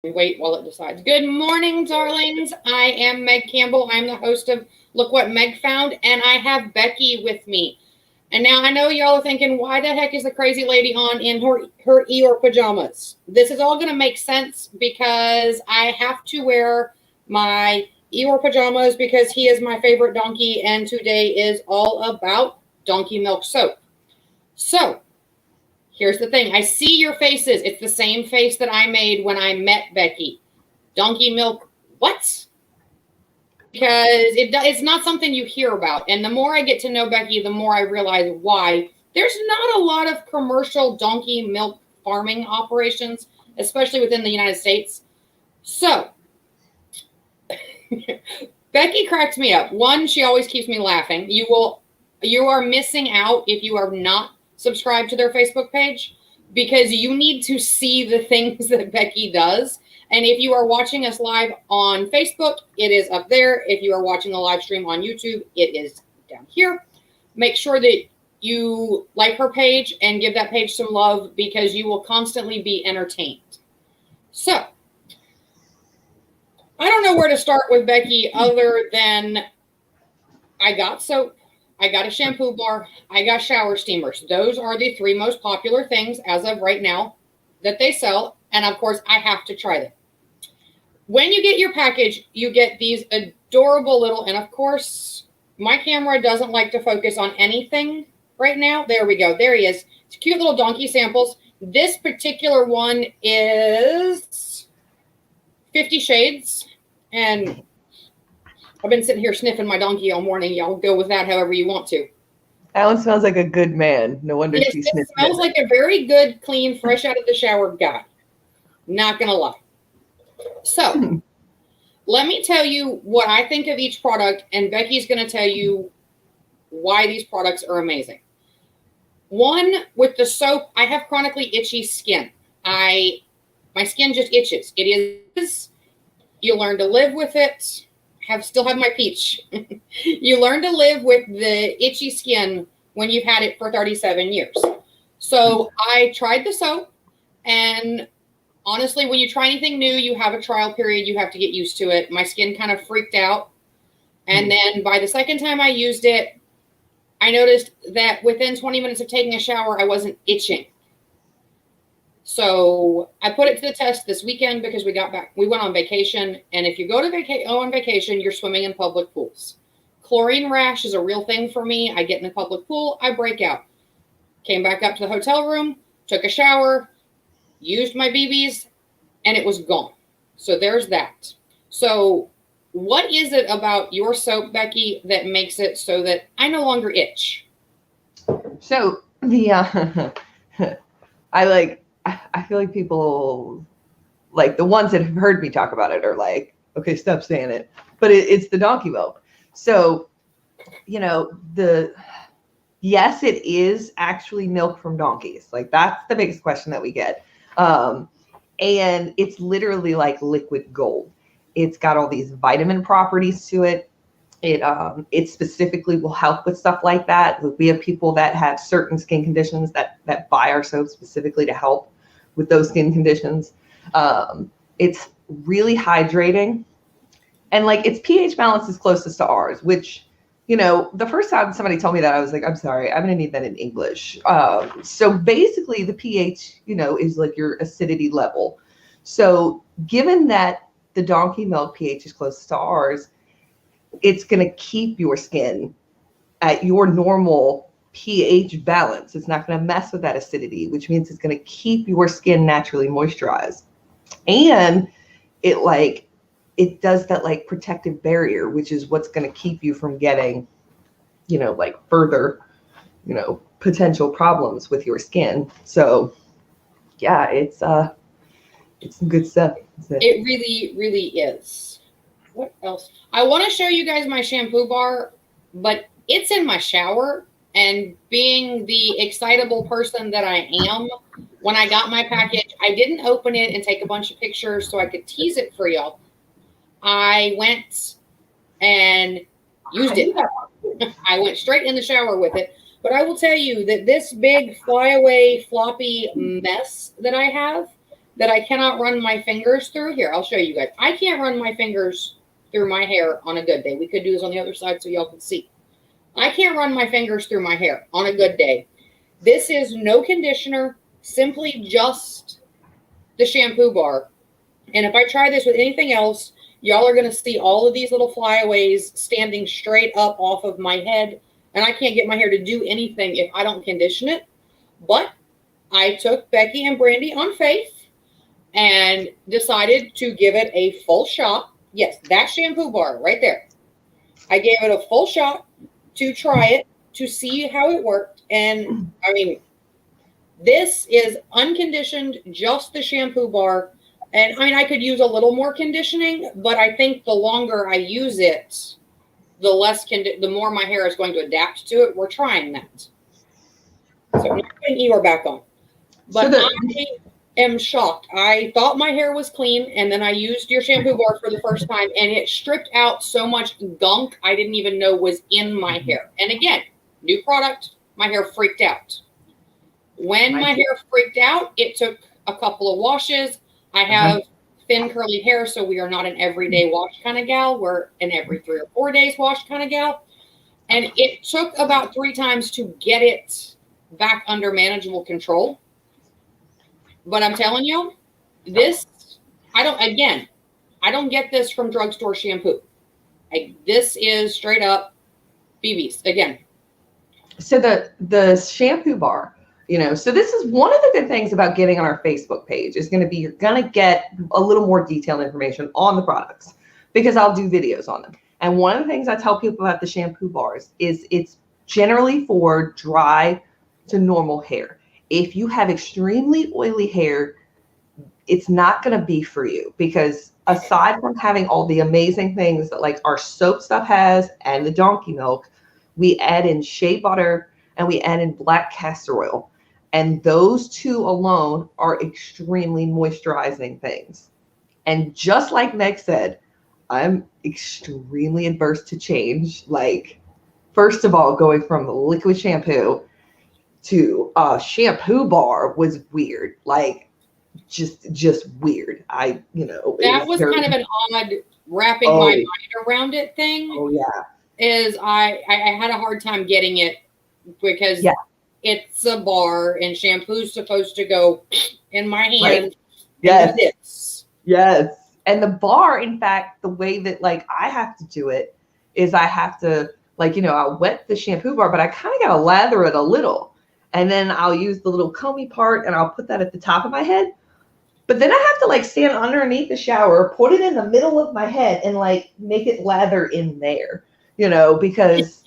Wait while it decides. Good morning, darlings. I am Meg Campbell. I'm the host of Look What Meg Found, and I have Becky with me. And now I know y'all are thinking, why the heck is the crazy lady on in her Eeyore pajamas? This is all going to make sense because I have to wear my Eeyore pajamas because he is my favorite donkey, and today is all about donkey milk soap. So, here's the thing. I see your faces. It's the same face that I made when I met Becky. Donkey milk, what? Because it's not something you hear about. And the more I get to know Becky, the more I realize why. There's not a lot of commercial donkey milk farming operations, especially within the United States. So, Becky cracks me up. One, she always keeps me laughing. You are missing out if you are not subscribe to their Facebook page because you need to see the things that Becky does. And if you are watching us live on Facebook, it is up there. If you are watching the live stream on YouTube, it is down here. Make sure that you like her page and give that page some love because you will constantly be entertained. So, I don't know where to start with Becky other than I got soap. I got a shampoo bar. I got shower steamers. Those are the three most popular things as of right now that they sell. And of course, I have to try them. When you get your package, you get these adorable little, and of course, my camera doesn't like to focus on anything right now. There we go. There he is. It's cute little donkey samples. This particular one is 50 Shades. And I've been sitting here sniffing my donkey all morning. Y'all go with that however you want to. Alan smells like a good man. No wonder Yes, she it smells like a very good, clean, fresh out of the shower guy. Not going to lie. So, let me tell you what I think of each product, and Becky's going to tell you why these products are amazing. One, with the soap, I have chronically itchy skin. My skin just itches. It is, you learn to live with it. Still have my peach. You learn to live with the itchy skin when you've had it for 37 years. So I tried the soap, and honestly, when you try anything new, you have a trial period. You have to get used to it. My skin kind of freaked out. And then by the second time I used it, I noticed that within 20 minutes of taking a shower, I wasn't itching. So I put it to the test this weekend because we went on vacation. And if you go on vacation, you're swimming in public pools. Chlorine rash is a real thing for me. I get in the public pool, I break out. Came back up to the hotel room, took a shower, used my BBs, and it was gone. So there's that. So what is it about your soap, Becky, that makes it so that I no longer itch? So I feel like people, like the ones that have heard me talk about it are like, okay, stop saying it. But it's the donkey milk. So, yes, it is actually milk from donkeys. Like that's the biggest question that we get. And it's literally like liquid gold. It's got all these vitamin properties to it. It specifically will help with stuff like that. We have people that have certain skin conditions that buy our soap specifically to help with those skin conditions. It's really hydrating, and like its pH balance is closest to ours, which, the first time somebody told me that, I was like, I'm sorry, I'm going to need that in English. So basically the pH, is like your acidity level. So given that the donkey milk pH is closest to ours, it's going to keep your skin at your normal pH balance. It's not going to mess with that acidity, which means it's going to keep your skin naturally moisturized. And it does that like protective barrier, which is what's going to keep you from getting, further, potential problems with your skin. So yeah, it's some good stuff. It really, really is. What else? I want to show you guys my shampoo bar, but it's in my shower. And being the excitable person that I am, when I got my package, I didn't open it and take a bunch of pictures so I could tease it for y'all. I went and used it. I went straight in the shower with it. But I will tell you that this big flyaway floppy mess that I have, that I cannot run my fingers through. Here, I'll show you guys. I can't run my fingers through my hair on a good day. We could do this on the other side so y'all can see. I can't run my fingers through my hair on a good day. This is no conditioner, simply just the shampoo bar. And if I try this with anything else, y'all are going to see all of these little flyaways standing straight up off of my head. And I can't get my hair to do anything if I don't condition it. But I took Becky and Brandy on faith and decided to give it a full shot. Yes, that shampoo bar right there. I gave it a full shot to try it, to see how it worked. And I mean, this is unconditioned, just the shampoo bar. And I mean, I could use a little more conditioning, but I think the longer I use it, the more my hair is going to adapt to it. We're trying that. So I'm putting Eeyore back on. But I am shocked. I thought my hair was clean, and then I used your shampoo bar for the first time, and it stripped out so much gunk I didn't even know was in my hair. And again, new product, my hair freaked out. When my hair freaked out, it took a couple of washes. I have thin curly hair, so we are not an everyday wash kind of gal. We're an every 3 or 4 days wash kind of gal. And it took about 3 times to get it back under manageable control. But I'm telling you, I don't get this from drugstore shampoo. This is straight up BB's again. So the shampoo bar, so this is one of the good things about getting on our Facebook page is going to be, you're going to get a little more detailed information on the products because I'll do videos on them. And one of the things I tell people about the shampoo bars is it's generally for dry to normal hair. If you have extremely oily hair, it's not going to be for you because aside from having all the amazing things that like our soap stuff has and the donkey milk, we add in shea butter and we add in black castor oil. And those two alone are extremely moisturizing things. And just like Meg said, I'm extremely adverse to change. Like, first of all, going from the liquid shampoo to a shampoo bar was weird. Like, just weird. That was kind of an odd wrapping my mind around it thing. Oh yeah. Is I had a hard time getting it because it's a bar and shampoo's supposed to go in my hand. Right. Yes. Yes. And the bar, in fact, the way that like I have to do it is I have to I'll wet the shampoo bar, but I kind of got to lather it a little. And then I'll use the little comby part and I'll put that at the top of my head. But then I have to stand underneath the shower, put it in the middle of my head and make it lather in there, because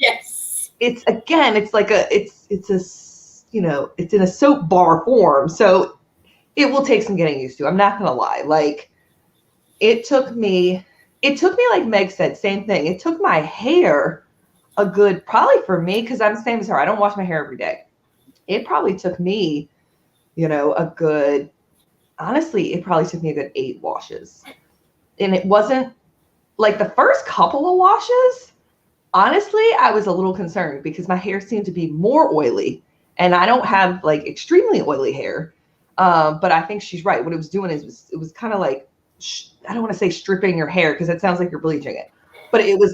it's in a soap bar form. So it will take some getting used to. I'm not going to lie. It took me like Meg said, same thing. It took my hair probably for me, because I'm the same as her. I don't wash my hair every day. It probably took me, honestly, it probably took me a good 8 washes. And it wasn't like the first couple of washes. Honestly, I was a little concerned because my hair seemed to be more oily and I don't have extremely oily hair. But I think she's right. What it was doing is it was kind of I don't want to say stripping your hair because it sounds like you're bleaching it, but it was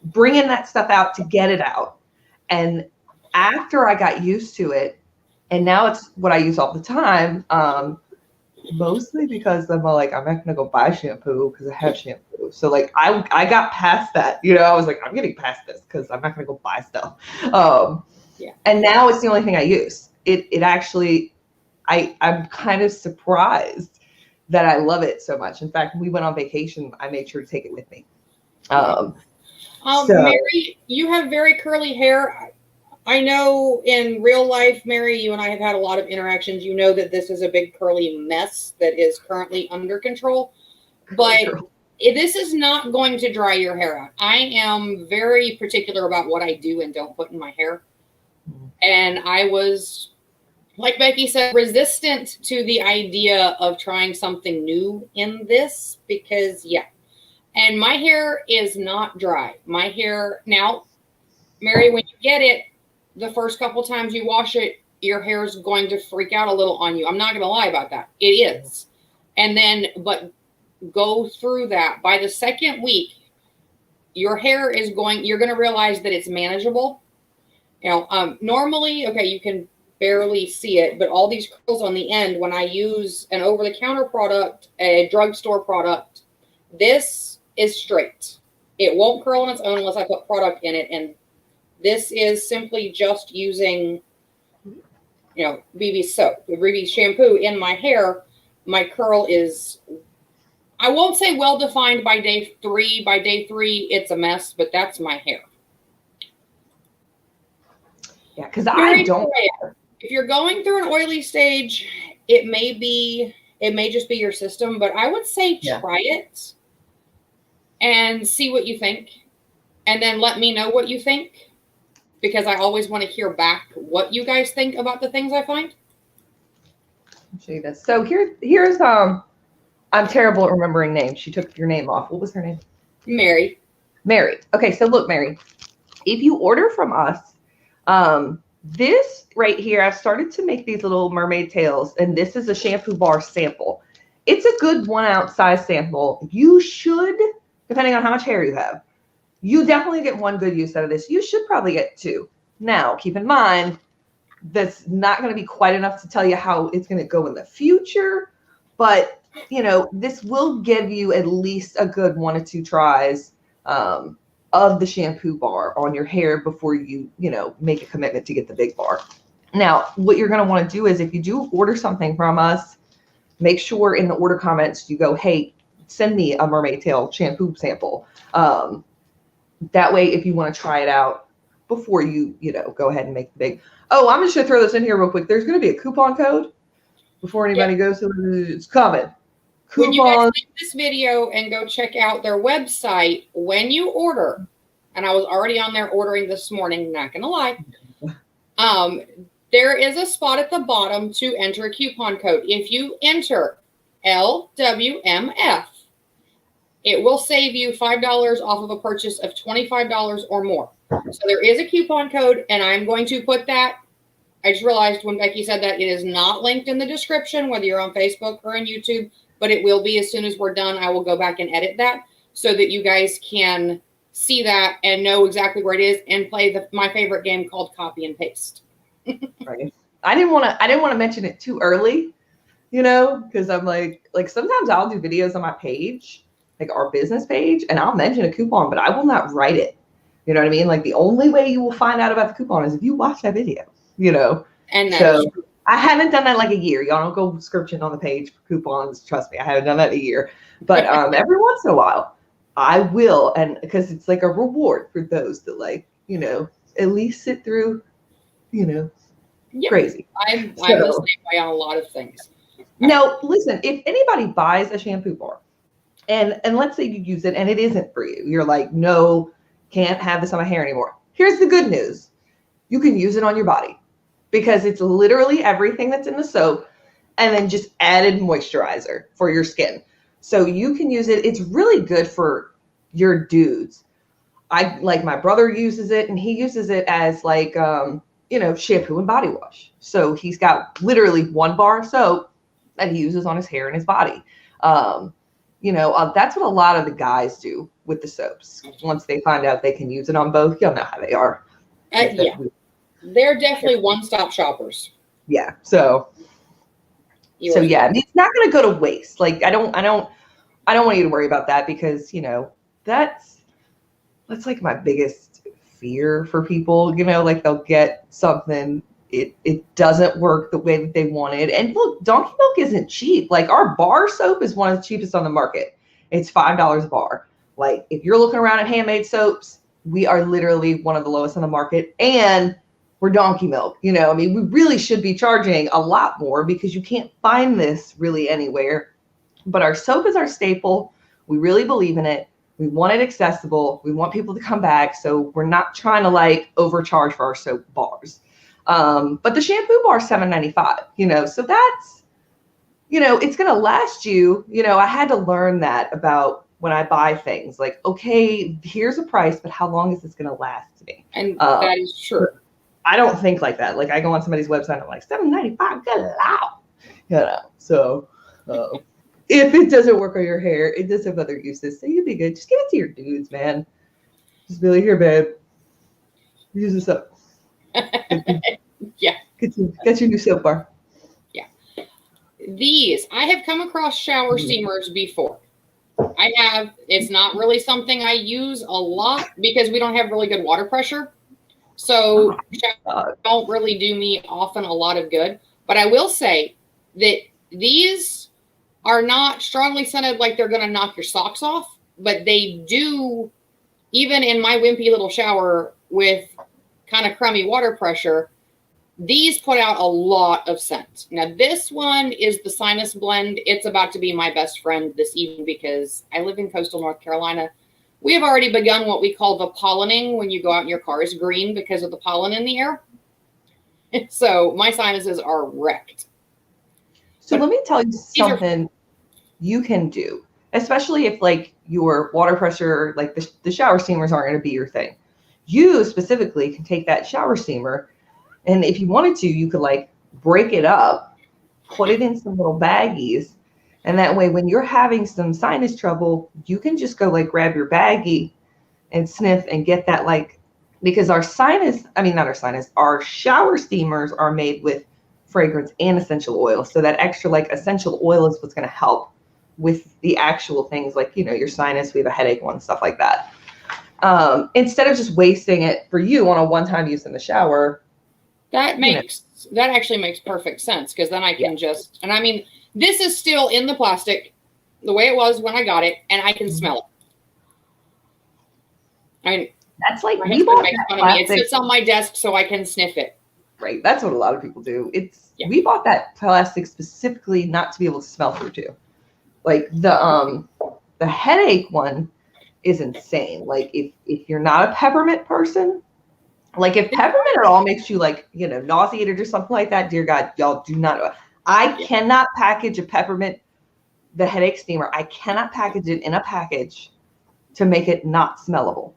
bringing that stuff out to get it out. And after I got used to it, and now it's what I use all the time, mostly because I'm I'm not going to go buy shampoo because I have shampoo. So I got past that, I was I'm getting past this because I'm not going to go buy stuff. And now it's the only thing I use. It actually, I'm kind of surprised that I love it so much. In fact, when we went on vacation, I made sure to take it with me. Mary, you have very curly hair. I know in real life, Mary, you and I have had a lot of interactions. You know that this is a big curly mess that is currently under control. But this is not going to dry your hair out. I am very particular about what I do and don't put in my hair. And I was, like Becky said, resistant to the idea of trying something new in this because, And my hair is not dry. My hair, now, Mary, when you get it, the first couple times you wash it, your hair is going to freak out a little on you. I'm not going to lie about that. It is. And then, but go through that. By the second week, your hair is you're going to realize that it's manageable. You know, normally, okay, you can barely see it, but all these curls on the end, when I use an over-the-counter product, a drugstore product, this is straight. It won't curl on its own unless I put product in it. And this is simply just using, you know, BB soap, BB shampoo in my hair. My curl is, I won't say well-defined by day 3. By day 3, it's a mess, but that's my hair. Yeah, because I don't. If you're going through an oily stage, it may just be your system, but I would say try it and see what you think. And then let me know what you think, because I always want to hear back what you guys think about the things I find. I'll show you this. So here's I'm terrible at remembering names. She took your name off. What was her name? Mary. Okay, so look, Mary, if you order from us, this right here, I've started to make these little mermaid tails, and this is a shampoo bar sample. It's a good 1 ounce size sample. You should, depending on how much hair you have, you definitely get 1 good use out of this. You should probably get 2. Now, keep in mind, that's not going to be quite enough to tell you how it's going to go in the future, but you know, this will give you at least a good 1 or 2 tries of the shampoo bar on your hair before you know, make a commitment to get the big bar. Now, what you're going to want to do is, if you do order something from us, make sure in the order comments you go, hey, send me a mermaid tail shampoo sample. That way, if you want to try it out before you know, go ahead and make the big. Oh, I'm just going to throw this in here real quick. There's going to be a coupon code before anybody goes to it's coming. When you guys leave this video and go check out their website, when you order, and I was already on there ordering this morning, not gonna lie, there is a spot at the bottom to enter a coupon code. If you enter LWMF, it will save you $5 off of a purchase of $25 or more. So there is a coupon code, and I'm going to put that. I just realized when Becky said that it is not linked in the description, whether you're on Facebook or on YouTube, but it will be as soon as we're done. I will go back and edit that so that you guys can see that and know exactly where it is and play my favorite game called Copy and Paste. Right. I didn't want to mention it too early, you know, because I'm like sometimes I'll do videos on my page, like our business page, and I'll mention a coupon, but I will not write it. You know what I mean? Like the only way you will find out about the coupon is if you watch that video, you know. And so I haven't done that in like a year. Y'all don't go searching on the page for coupons. Trust me, I haven't done that in a year. But every once in a while, I will, and because it's like a reward for those that, like, you know, at least sit through, you know, crazy. I'm the same way on a lot of things. Now, listen, if anybody buys a shampoo bar, and let's say you use it and it isn't for you, you're like, no, can't have this on my hair anymore. Here's the good news: you can use it on your body, because it's literally everything that's in the soap and then just added moisturizer for your skin. So you can use it. It's really good for your dudes. Like my brother uses it, and he uses it as like, you know, shampoo and body wash. So he's got literally 1 bar of soap that he uses on his hair and his body. You know, that's what a lot of the guys do with the soaps. Once they find out they can use it on both, you'll know how they are. Yeah. They're definitely one-stop shoppers. Yeah. So yeah, I mean, it's not going to go to waste. Like I don't want you to worry about that, because, you know, that's like my biggest fear for people, you know, like they'll get something, it doesn't work the way that they wanted. And look, donkey milk isn't cheap. Like our bar soap is one of the cheapest on the market. It's $5 a bar. Like if you're looking around at handmade soaps, we are literally one of the lowest on the market, and we're donkey milk. You know, I mean, we really should be charging a lot more, because you can't find this really anywhere. But our soap is our staple. We really believe in it. We want it accessible. We want people to come back. So we're not trying to like overcharge for our soap bars. But the shampoo bar is $7.95, you know, so that's, you know, it's going to last you. You know, I had to learn that about when I buy things. Like, okay, here's a price, but how long is this going to last me? And that is true. I don't think like that. Like I go on somebody's website and I'm like, $7.95, get it out. You know, so if it doesn't work on your hair, it does have other uses. So you'd be good. Just give it to your dudes, man. Just be like, here, babe. Use this up. Yeah. Get your new soap bar. Yeah. These, I have come across shower steamers before. I have. It's not really something I use a lot because we don't have really good water pressure. So don't really do me often a lot of good. But I will say that these are not strongly scented like they're going to knock your socks off, but they do, even in my wimpy little shower with kind of crummy water pressure, these put out a lot of scent. Now, this one is the Sinus Blend. It's about to be my best friend this evening because I live in coastal North Carolina. We have already begun what we call the pollinating when you go out and your car is green because of the pollen in the air. So my sinuses are wrecked. So let me tell you something you can do, especially if like your water pressure, like the shower steamers aren't going to be your thing. You specifically can take that shower steamer, and if you wanted to, you could like break it up, put it in some little baggies, and that way when you're having some sinus trouble, you can just go like grab your baggie and sniff and get that, like, because our shower steamers are made with fragrance and essential oil. So that extra like essential oil is what's going to help with the actual things like, you know, your sinus, we have a headache one, stuff like that. Instead of just wasting it for you on a one-time use in the shower. That actually makes perfect sense because then I can just, and I mean, this is still in the plastic the way it was when I got it, and I can smell it. I mean, that's like, my husband makes fun of me. It sits on my desk so I can sniff it. Right. That's what a lot of people do. We bought that plastic specifically not to be able to smell through too. Like the headache one is insane. Like if you're not a peppermint person, like if peppermint at all makes you like, you know, nauseated or something like that, dear God, y'all do not know. I cannot package a peppermint, the headache steamer. I cannot package it in a package to make it not smellable.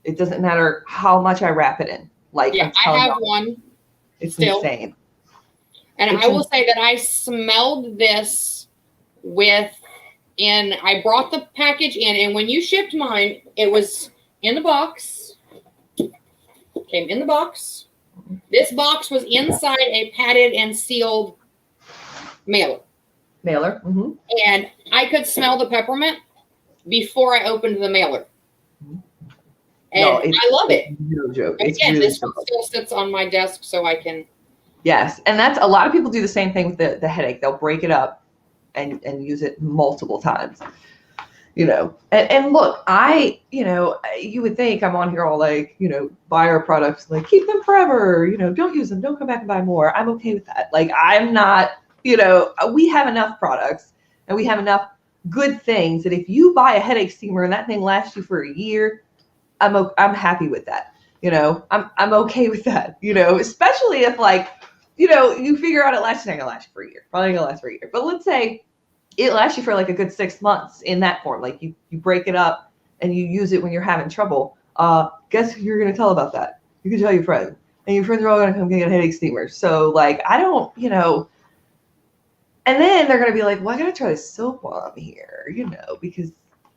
It doesn't matter how much I wrap it in. Like, I have one. It's insane. And I will say that I smelled this I brought the package in, and when you shipped mine, it was in the box. Came in the box. This box was inside a padded and sealed mailer. Mm-hmm. And I could smell the peppermint before I opened the mailer. And I love it. No joke. Again, this one still sits on my desk so I can. Yes. And that's a lot of people do the same thing with the headache. They'll break it up and use it multiple times. You know, and look, you would think I'm on here all like, you know, buy our products, like keep them forever, you know, don't use them, don't come back and buy more. I'm okay with that. Like, I'm not, you know, we have enough products and we have enough good things that if you buy a headache steamer and that thing lasts you for a year, I'm happy with that. You know, I'm okay with that, you know, especially if like, you know, you figure out it lasts, it's not gonna last you for a year, probably gonna last for a year. But let's say it lasts you for like a good 6 months in that form. Like you break it up and you use it when you're having trouble. Guess who you're going to tell about that? You can tell your friends. And your friends are all going to come get a headache steamer. So like, I don't, you know, and then they're going to be like, well, I got to try this soap while I'm here, you know, because,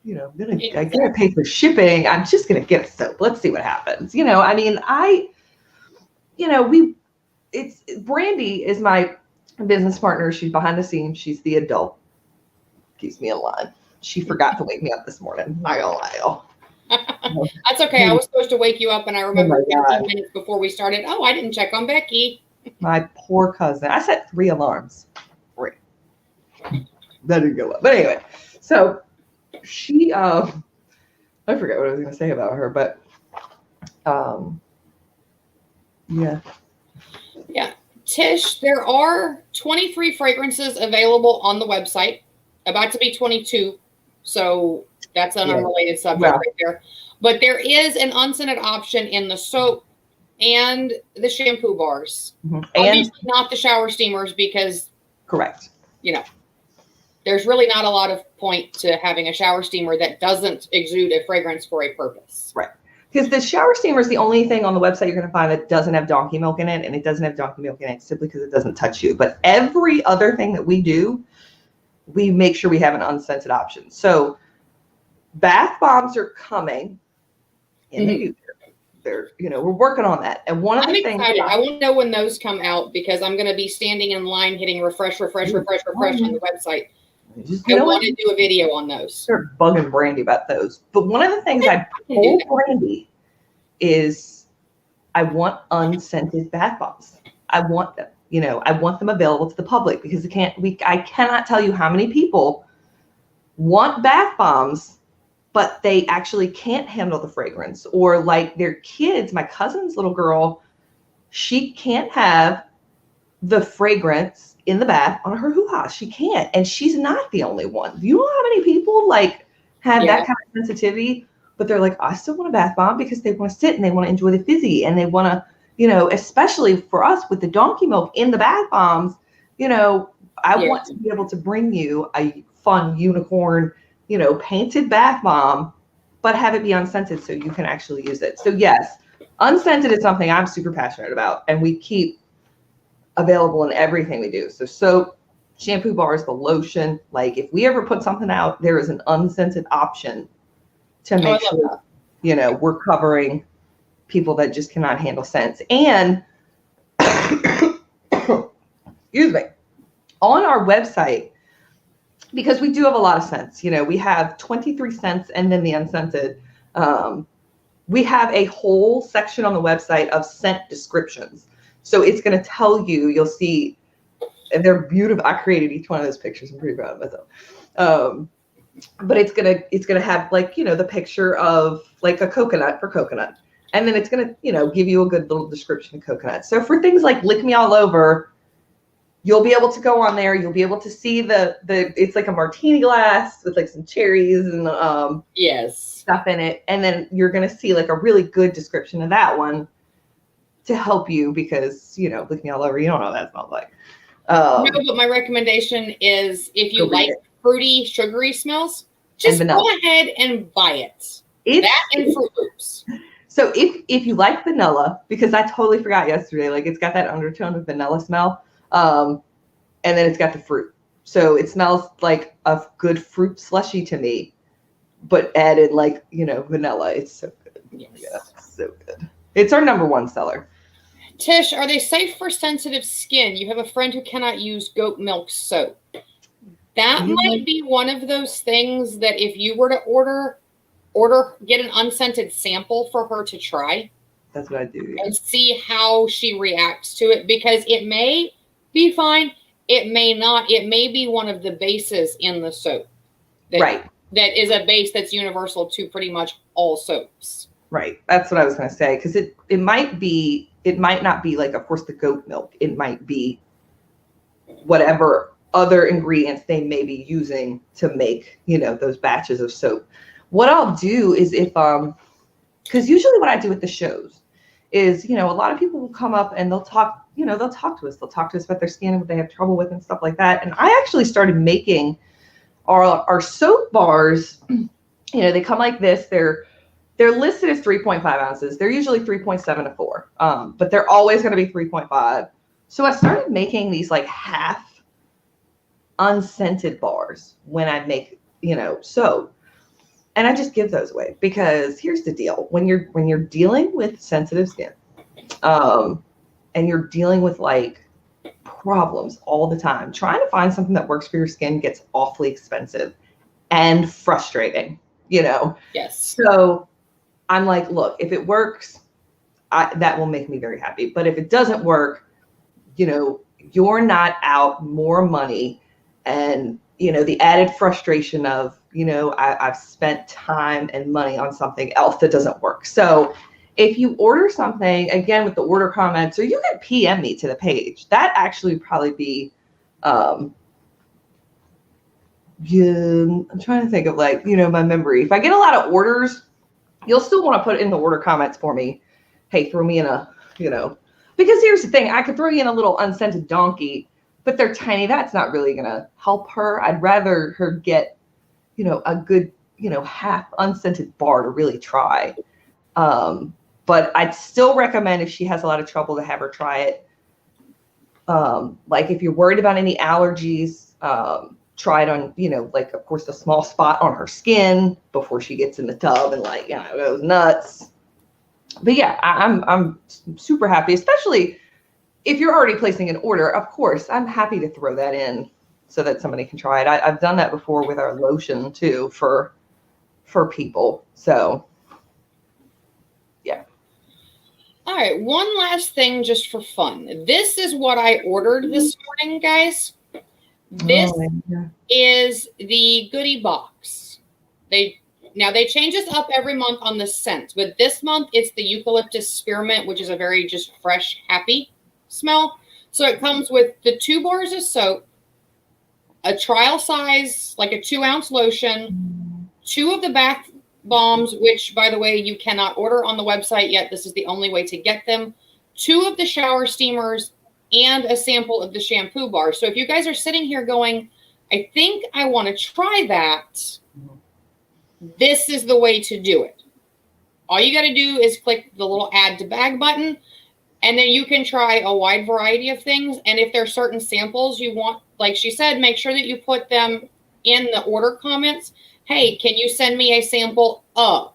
you know, I got to pay for shipping. I'm just going to get a soap. Let's see what happens. You know, I mean, Brandy is my business partner. She's behind the scenes. She's the adult. Keeps me in line. She forgot to wake me up this morning. Not gonna lie. That's okay. I was supposed to wake you up, and I remember 15 minutes before we started. Oh, I didn't check on Becky. My poor cousin. I set 3 alarms. 3. That didn't go up. But anyway, so she I forgot what I was gonna say about her, but yeah. Tish, there are 23 fragrances available on the website. About to be 22, so that's an unrelated subject right there. But there is an unscented option in the soap and the shampoo bars. Mm-hmm. Obviously not the shower steamers because, correct, you know, there's really not a lot of point to having a shower steamer that doesn't exude a fragrance for a purpose. Right. Because the shower steamer is the only thing on the website you're going to find that doesn't have donkey milk in it, and it doesn't have donkey milk in it simply because it doesn't touch you. But every other thing that we do we make sure we have an unscented option. So bath bombs are coming in the future. They're, we're working on that. And one of the things excited. I want to know when those come out because I'm going to be standing in line hitting refresh on the website. I want to do a video on those. Start bugging Brandy about those. But one of the things I told Brandy is I want unscented bath bombs. I want them. I want them available to the public because I cannot tell you how many people want bath bombs, but they actually can't handle the fragrance, or like their kids. My cousin's little girl, she can't have the fragrance in the bath on her hoo-ha. She can't, and she's not the only one. You know how many people like have that kind of sensitivity, but they're like, I still want a bath bomb because they want to sit and they want to enjoy the fizzy and they want to, especially for us with the donkey milk in the bath bombs, I want to be able to bring you a fun unicorn, painted bath bomb, but have it be unscented so you can actually use it. So yes, unscented is something I'm super passionate about, and we keep available in everything we do. So soap, shampoo bars, the lotion, like if we ever put something out, there is an unscented option to make sure, we're covering people that just cannot handle scents. And excuse me, on our website, because we do have a lot of scents, we have 23 scents and then the unscented. We have a whole section on the website of scent descriptions. So it's going to tell you, you'll see, and they're beautiful. I created each one of those pictures. I'm pretty proud of myself. But it's gonna have like, the picture of like a coconut for coconut. And then it's gonna, give you a good little description of coconut. So for things like Lick Me All Over, you'll be able to go on there. You'll be able to see it's like a martini glass with like some cherries and stuff in it. And then you're gonna see like a really good description of that one to help you because, Lick Me All Over, you don't know what that smells like. No, but my recommendation is if you like fruity, sugary smells, just go ahead and buy it. That and Fruit Loops. So if you like vanilla, because I totally forgot yesterday, like it's got that undertone of vanilla smell, and then it's got the fruit. So it smells like a good fruit slushy to me, but added like, vanilla. It's so good. Yes. Yeah, so good. It's our #1 seller. Tish, are they safe for sensitive skin? You have a friend who cannot use goat milk soap. That might be one of those things that if you were to get an unscented sample for her to try. That's what I do. Yeah. And see how she reacts to it, because it may be fine. It may not. It may be one of the bases in the soap. That is a base that's universal to pretty much all soaps. Right. That's what I was going to say. Because it might not be like, of course, the goat milk. It might be whatever other ingredients they may be using to make, those batches of soap. What I'll do is because usually what I do with the shows is, a lot of people will come up and they'll talk to us. They'll talk to us about their skin and what they have trouble with and stuff like that. And I actually started making our soap bars. They come like this. They're listed as 3.5 ounces. They're usually 3.7 to 4, but they're always going to be 3.5. So I started making these like half unscented bars when I make, soap. And I just give those away because here's the deal. When you're dealing with sensitive skin, and you're dealing with like problems all the time, trying to find something that works for your skin gets awfully expensive and frustrating, Yes. So I'm like, look, if it works, that will make me very happy. But if it doesn't work, you're not out more money and, the added frustration of, I've spent time and money on something else that doesn't work. So if you order something, again, with the order comments, or you can PM me to the page, that actually would probably be, I'm trying to think of like, my memory. If I get a lot of orders, you'll still want to put in the order comments for me. Hey, throw me in a, because here's the thing. I could throw you in a little unscented donkey, but they're tiny. That's not really going to help her. I'd rather her get, a good, half unscented bar to really try. But I'd still recommend if she has a lot of trouble to have her try it. Like if you're worried about any allergies, tried on, you know, like, of course, the small spot on her skin before she gets in the tub and, like, you know, goes nuts. But yeah, I'm super happy, especially if you're already placing an order. Of course, I'm happy to throw that in so that somebody can try it. I've done that before with our lotion too for people. So yeah. All right, one last thing just for fun. This is what I ordered this morning, guys. This is the Goodie Box. They change this up every month on the scent, but this month it's the Eucalyptus Spearmint, which is a very just fresh, happy smell. So it comes with the 2 bars of soap, a trial size, like a 2-ounce lotion, 2 of the bath bombs, which, by the way, you cannot order on the website yet. This is the only way to get them, 2 of the shower steamers, and a sample of the shampoo bar. So if you guys are sitting here going, I think I want to try that, this is the way to do it. All you got to do is click the little add to bag button, and then you can try a wide variety of things. And if there are certain samples you want, like she said, make sure that you put them in the order comments. Hey, can you send me a sample of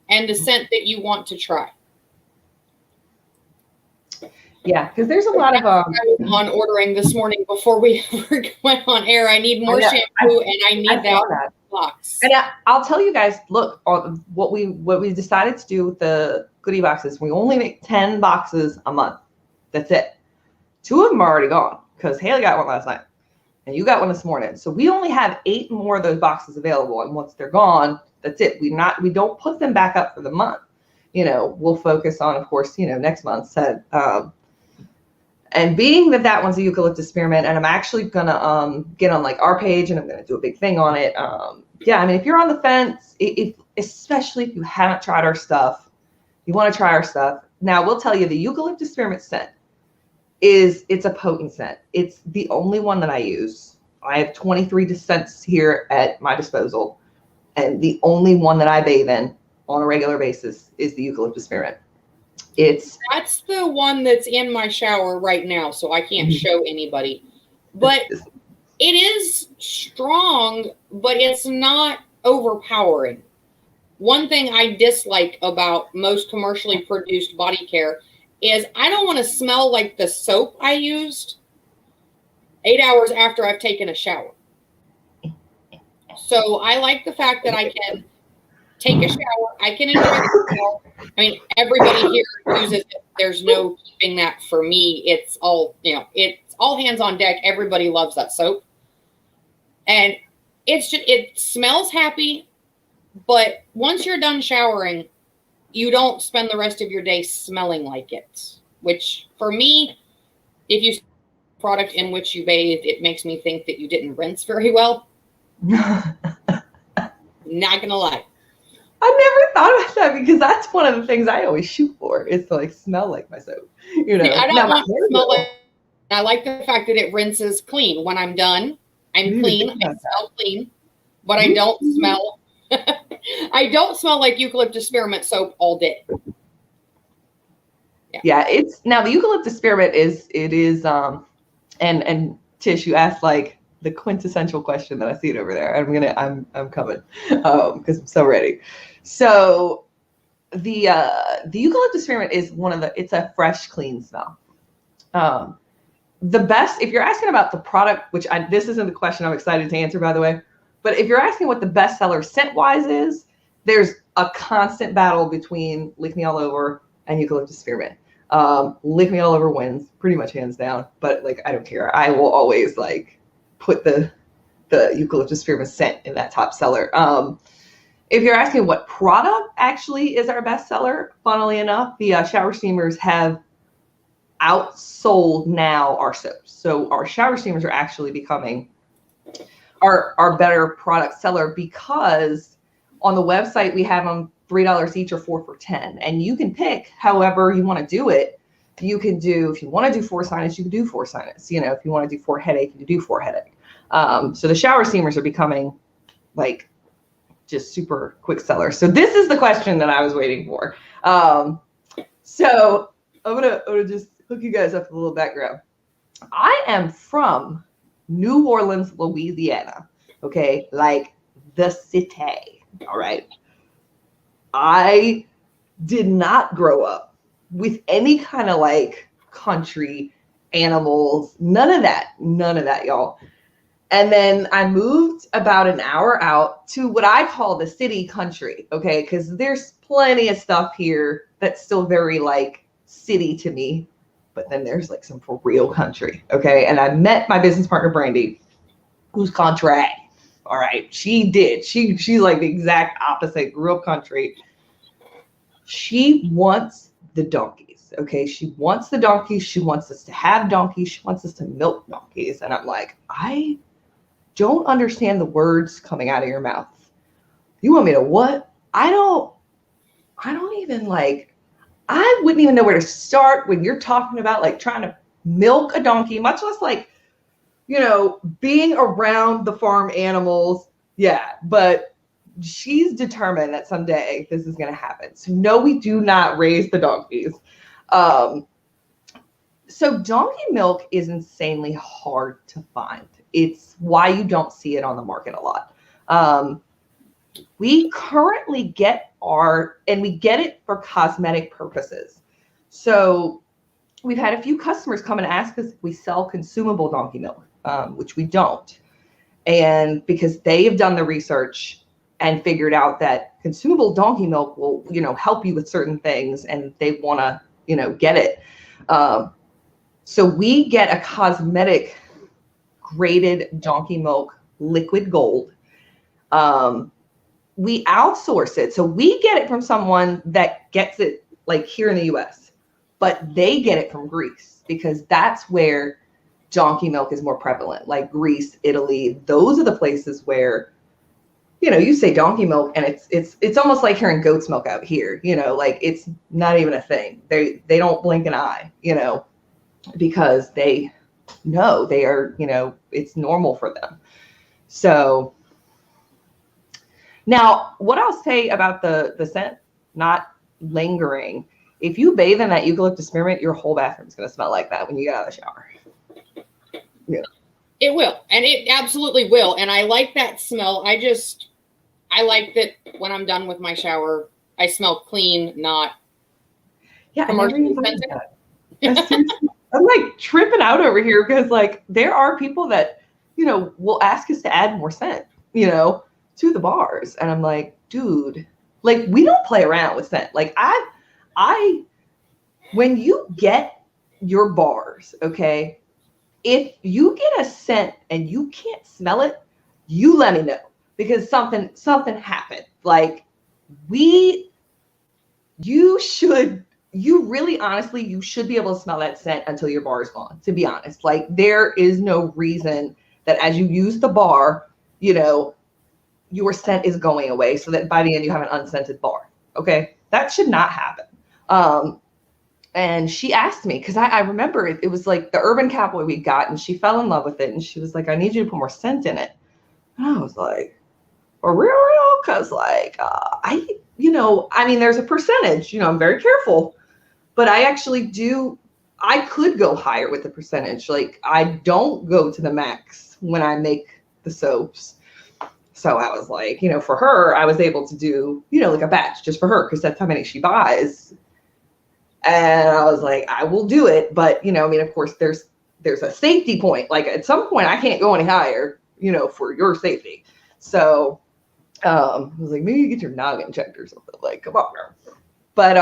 and the scent that you want to try? Yeah, because there's a lot of on ordering this morning before we went on air. I need more shampoo, and I need that box. And I'll tell you guys, look, what we decided to do with the Goodie Boxes. We only make 10 boxes a month. That's it. 2 of them are already gone because Haley got one last night, and you got one this morning. So we only have 8 more of those boxes available, and once they're gone, that's it. We don't put them back up for the month. You know, we'll focus on, of course, you know, next month's set. And being that one's a Eucalyptus Spearmint, and I'm actually gonna get on like our page, and I'm gonna do a big thing on it. Yeah, I mean, if you're on the fence, especially if you haven't tried our stuff, you want to try our stuff. Now, we'll tell you, the Eucalyptus Spearmint scent it's a potent scent. It's the only one that I use. I have 23 scents here at my disposal, and the only one that I bathe in on a regular basis is the Eucalyptus Spearmint. That's the one that's in my shower right now, so I can't show anybody. But it is strong, but it's not overpowering. One thing I dislike about most commercially produced body care is I don't want to smell like the soap I used 8 hours after I've taken a shower. So I like the fact that I can take a shower. I can enjoy the smell. I mean, everybody here uses it. There's no keeping that for me. It's all, you know, it's all hands on deck. Everybody loves that soap. And it's just, it smells happy. But once you're done showering, you don't spend the rest of your day smelling like it. Which, for me, if you product in which you bathe, it makes me think that you didn't rinse very well. Not gonna lie. I never thought about that, because that's one of the things I always shoot for, is to like smell like my soap. You know, I don't want to smell like. I like the fact that it rinses clean. When I'm done, I'm clean. I smell clean, but I don't smell. I don't smell like Eucalyptus Spearmint soap all day. Yeah, it's now the Eucalyptus Spearmint is and Tish, you asked like the quintessential question that I see it over there. I'm coming because I'm so ready. So the Eucalyptus Spearmint is it's a fresh, clean smell. The best, if you're asking about the product, which this isn't the question I'm excited to answer, by the way, but if you're asking what the best seller scent wise is, there's a constant battle between Lick Me All Over and Eucalyptus Spearmint. Lick Me All Over wins pretty much hands down, but like, I don't care. I will always like put the Eucalyptus Spearmint scent in that top seller. If you're asking what product actually is our best seller, funnily enough, the shower steamers have outsold now our soaps. So our shower steamers are actually becoming our better product seller, because on the website we have them $3 each or 4 for $10, and you can pick however you want to do it. You can do, if you want to do 4 sinus, you can do 4 sinus. You know, if you want to do 4 headache, you can do 4 headache. So the shower steamers are becoming like just super quick sellers. So this is the question that I was waiting for. So I'm gonna just hook you guys up with a little background. I am from New Orleans, Louisiana. Okay, like the city. All right. I did not grow up with any kind of like country animals, none of that, y'all. And then I moved about an hour out to what I call the city country, okay? Because there's plenty of stuff here that's still very like city to me, but then there's like some for real country, okay? And I met my business partner, Brandy, who's contrary. All right, she did. She's like the exact opposite, grew up country. She wants the donkeys, okay? She wants the donkeys. She wants us to have donkeys. She wants us to milk donkeys. And I'm like, I don't understand the words coming out of your mouth. You want me to what? I don't even like, I wouldn't even know where to start when you're talking about like trying to milk a donkey, much less like, you know, being around the farm animals. Yeah, but she's determined that someday this is going to happen. So no, we do not raise the donkeys. So donkey milk is insanely hard to find. It's why you don't see it on the market a lot. We currently get we get it for cosmetic purposes. So we've had a few customers come and ask us if we sell consumable donkey milk, which we don't. And because they have done the research and figured out that consumable donkey milk will, you know, help you with certain things, and they want to, you know, get it. So we get a cosmetic graded donkey milk liquid gold. We outsource it. So we get it from someone that gets it like here in the US, but they get it from Greece because that's where donkey milk is more prevalent, like Greece, Italy. Those are the places where, you know, you say donkey milk and it's almost like hearing goat's milk out here, you know, like it's not even a thing. They don't blink an eye, you know, because they know they are, you know, it's normal for them. So now what I'll say about the scent not lingering, if you bathe in that eucalyptus spearmint, your whole bathroom's going to smell like that when you get out of the shower. Yeah. It will. And it absolutely will. And I like that smell. I like that when I'm done with my shower, I smell clean, not commercially scented. I'm like tripping out over here because like there are people that, you know, will ask us to add more scent, you know, to the bars. And I'm like, dude, like we don't play around with scent. Like when you get your bars, okay, if you get a scent and you can't smell it, you let me know because something happened. Like you really honestly, you should be able to smell that scent until your bar is gone, to be honest. Like there is no reason that as you use the bar, you know, your scent is going away so that by the end you have an unscented bar. Okay. That should not happen. And she asked me, because I remember it was like the Urban Cowboy we got, and she fell in love with it. And she was like, I need you to put more scent in it. And I was like, for real? Because like, there's a percentage, you know, I'm very careful, but I actually I could go higher with the percentage. Like I don't go to the max when I make the soaps. So I was like, you know, for her, I was able to do, you know, like a batch just for her because that's how many she buys. And I was like, I will do it. But, you know, I mean, of course, there's a safety point. Like at some point I can't go any higher, you know, for your safety. So I was like, maybe you get your noggin checked or something. Like, come on, girl. But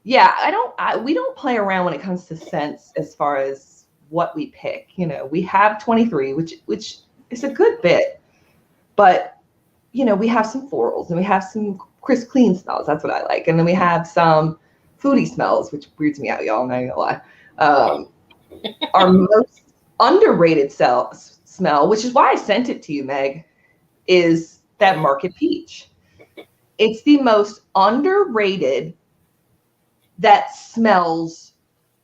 yeah, we don't play around when it comes to scents as far as what we pick. You know, we have 23, which is a good bit. But, you know, we have some florals and we have some crisp, clean smells. That's what I like. And then we have some foodie smells, which weirds me out, y'all. I'm not gonna lie. Our most underrated smell, which is why I sent it to you, Meg, is that market peach. It's the most underrated that smells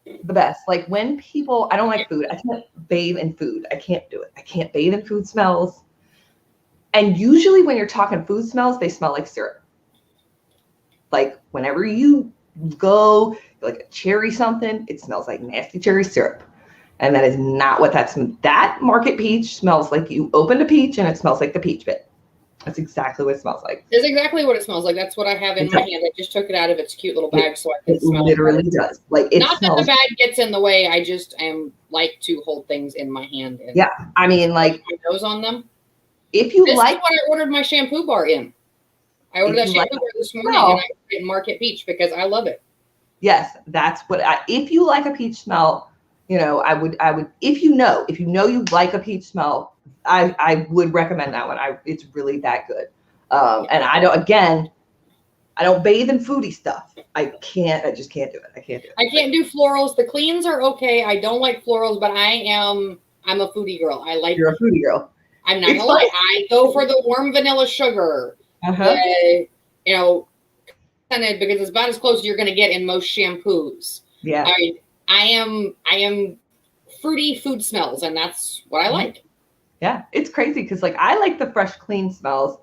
the best. Like when people, I don't like food. I can't bathe in food. I can't do it. I can't bathe in food smells. And usually when you're talking food smells, they smell like syrup. Like whenever you go like a cherry something, it smells like nasty cherry syrup. And that is not what that market peach smells like. You opened a peach and it smells like the peach bit. That's exactly what it smells like. It's exactly what it smells like. That's what I have in my hand. I just took it out of its cute little bag so I can smell it. It literally does. Like it Not smells. that the bag gets in the way. I just am like to hold things in my hand. And yeah, I mean, like my nose on them. If you this like, is what I ordered my shampoo bar in. I ordered that shampoo bar this morning, and I put it in Market Peach because I love it. Yes, that's what. If you like a peach smell, I would. If you know you like a peach smell, I would recommend that one. It's really that good. And I don't bathe in foodie stuff. I just can't do it. I can't do it. I can't do florals. The cleans are okay. I don't like florals, but I'm a foodie girl. You're a foodie girl. I'm not gonna lie. I go for the warm vanilla sugar. Scented, because it's about as close as you're gonna get in most shampoos. Yeah. I am fruity food smells, and that's what I like. Yeah, it's crazy because I like the fresh, clean smells.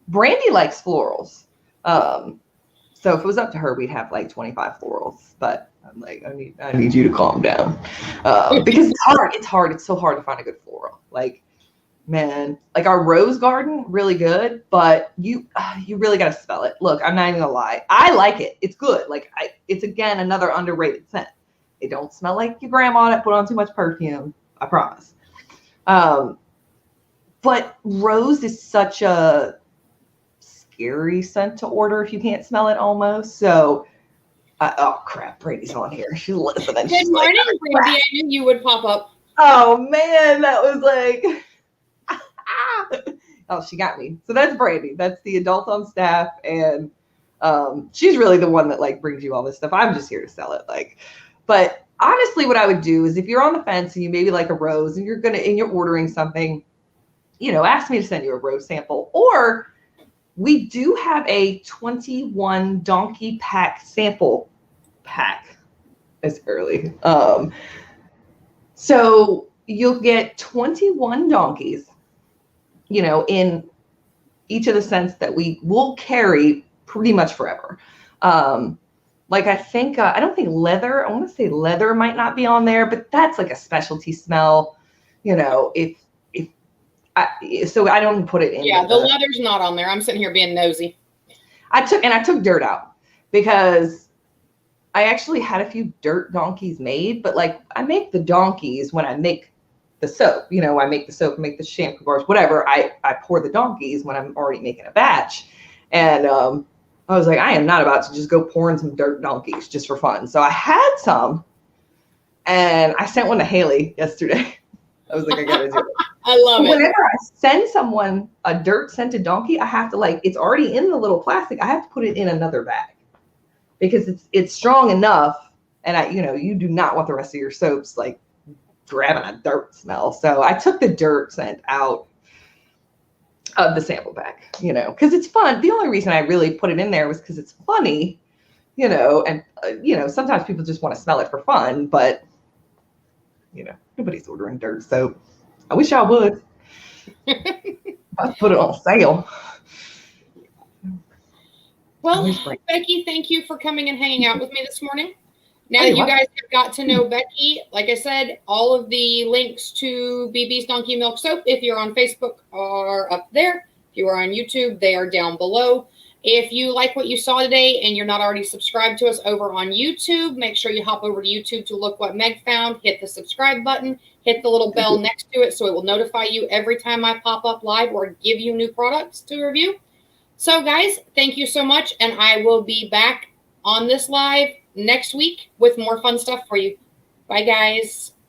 Brandy likes florals. So if it was up to her, we'd have 25 florals. But I'm like, I need you to calm down. Because it's hard. It's hard. It's so hard to find a good floral. Man, our rose garden, really good, but you really got to smell it. Look, I'm not even gonna lie. I like it. It's good. It's again another underrated scent. It don't smell like your grandma that put on too much perfume. I promise. But rose is such a scary scent to order if you can't smell it almost. So, oh crap, Brady's on here. She's listening. Good morning, Brandy. I knew you would pop up. Oh man, that was oh, she got me. So that's Brandy. That's the adult on staff, and she's really the one that brings you all this stuff. I'm just here to sell it. But honestly, what I would do is if you're on the fence and you maybe like a rose and you're ordering something, ask me to send you a rose sample. Or we do have a 21 donkey pack sample pack. It's early. So you'll get 21 donkeys, in each of the scents that we will carry pretty much forever. I think, I don't think leather, I want to say leather might not be on there, but that's a specialty smell, so I don't put it in. Yeah, the leather's not on there. I'm sitting here being nosy. I took dirt out because I actually had a few dirt donkeys made, but I make the donkeys when I make the soap. I make the soap, make the shampoo bars, whatever. I pour the donkeys when I'm already making a batch. And I was like, I am not about to just go pouring some dirt donkeys just for fun. So I had some, and I sent one to Haley yesterday. I was like, I gotta do it. I love it. Whenever I send someone a dirt scented donkey, I have to it's already in the little plastic. I have to put it in another bag because it's strong enough. And you do not want the rest of your soaps grabbing a dirt smell. So I took the dirt scent out of the sample pack, because it's fun. The only reason I really put it in there was because it's funny, and sometimes people just want to smell it for fun, but nobody's ordering dirt soap. I wish I would. I'd put it on sale. Well, Becky, thank you for coming and hanging out with me this morning. Now that you guys have got to know Becky, like I said, all of the links to BB's Donkey Milk Soap, if you're on Facebook, are up there. If you are on YouTube, they are down below. If you like what you saw today and you're not already subscribed to us over on YouTube, make sure you hop over to YouTube to Look What Meg Found. Hit the subscribe button. Hit the little bell next to it so it will notify you every time I pop up live or give you new products to review. So, guys, thank you so much, and I will be back on this live next week with more fun stuff for you. Bye, guys.